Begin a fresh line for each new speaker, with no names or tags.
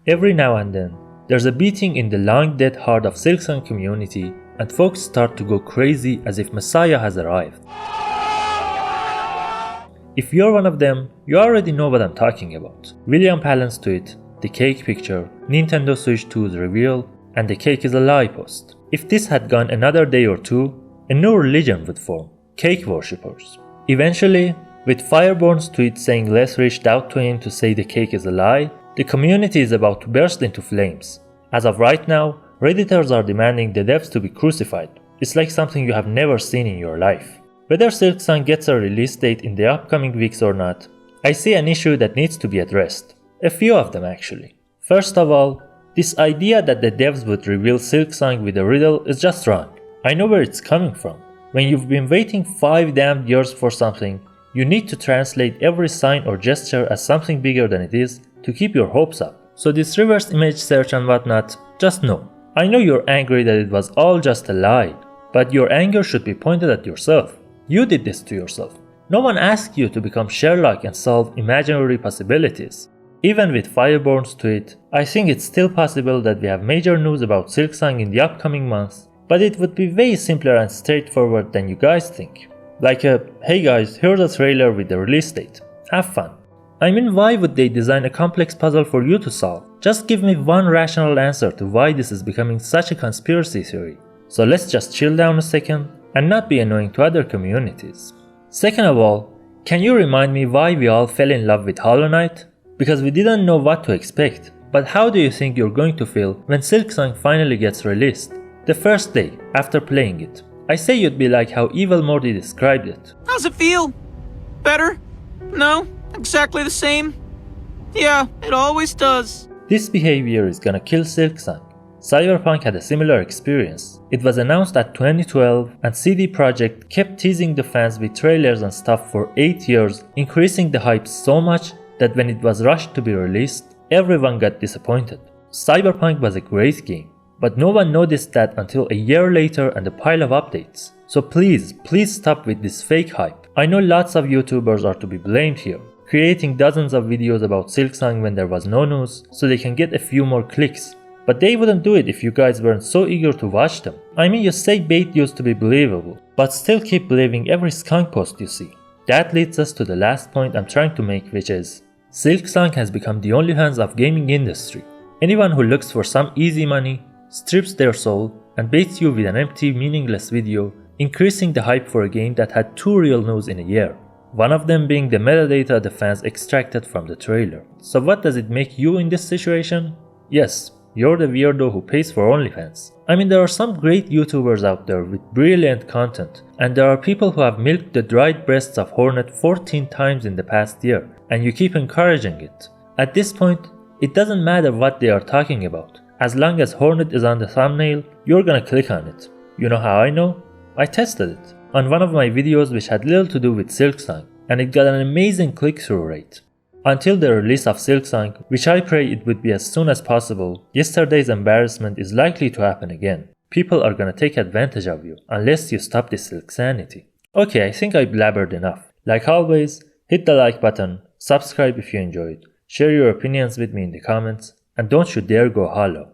Every now and then, there's a beating in the long dead heart of Silksong community and folks start to go crazy as if Messiah has arrived. If you're one of them, you already know what I'm talking about. William Pellen's tweet, the cake picture, Nintendo Switch 2's reveal, and the cake is a lie post. If this had gone another day or two, a new religion would form, cake worshippers. Eventually, with Fireborn's tweet saying Les reached out to him to say the cake is a lie, the community is about to burst into flames. As of right now, Redditors are demanding the devs to be crucified. It's like something you have never seen in your life. Whether Silksong gets a release date in the upcoming weeks or not, I see an issue that needs to be addressed. A few of them actually. First of all, this idea that the devs would reveal Silksong with a riddle is just wrong. I know where it's coming from. When you've been waiting 5 damn years for something, you need to translate every sign or gesture as something bigger than it is to keep your hopes up. So this reverse image search and whatnot, just no. I know you're angry that it was all just a lie, but your anger should be pointed at yourself. You did this to yourself. No one asked you to become Sherlock and solve imaginary possibilities. Even with Fireborn's tweet, I think it's still possible that we have major news about Silksong in the upcoming months, but it would be way simpler and straightforward than you guys think. Like hey guys, here's a trailer with the release date. Have fun. I mean, why would they design a complex puzzle for you to solve? Just give me one rational answer to why this is becoming such a conspiracy theory. So let's just chill down a second and not be annoying to other communities. Second of all, can you remind me why we all fell in love with Hollow Knight? Because we didn't know what to expect. But how do you think you're going to feel when Silksong finally gets released? The first day after playing it. I say you'd be like how Evil Morty described it.
How's it feel? Better? No? Exactly the same? Yeah, it always does.
This behavior is gonna kill Silksong. Cyberpunk had a similar experience. It was announced at 2012 and CD Projekt kept teasing the fans with trailers and stuff for 8 years, increasing the hype so much that when it was rushed to be released, everyone got disappointed. Cyberpunk was a great game, but no one noticed that until a year later and a pile of updates. So please stop with this fake hype. I know lots of YouTubers are to be blamed here, creating dozens of videos about Silksong when there was no news so they can get a few more clicks. But they wouldn't do it if you guys weren't so eager to watch them. I mean, you say bait used to be believable, but still keep believing every skunk post you see. That leads us to the last point I'm trying to make, which is Silksong has become the OnlyFans of gaming industry. Anyone who looks for some easy money, strips their soul, and baits you with an empty, meaningless video, increasing the hype for a game that had 2 real news in a year. One of them being the metadata the fans extracted from the trailer. So what does it make you in this situation? Yes, you're the weirdo who pays for OnlyFans. I mean, there are some great YouTubers out there with brilliant content, and there are people who have milked the dried breasts of Hornet 14 times in the past year, and you keep encouraging it. At this point, it doesn't matter what they are talking about. As long as Hornet is on the thumbnail, you're gonna click on it. You know how I know? I tested it on one of my videos which had little to do with Silksong, and it got an amazing click-through rate. Until the release of Silksong, which I pray it would be as soon as possible, yesterday's embarrassment is likely to happen again. People are gonna take advantage of you, unless you stop this Silksanity. Okay, I think I blabbered enough. Like always, hit the like button, subscribe if you enjoyed, share your opinions with me in the comments, and don't you dare go hollow.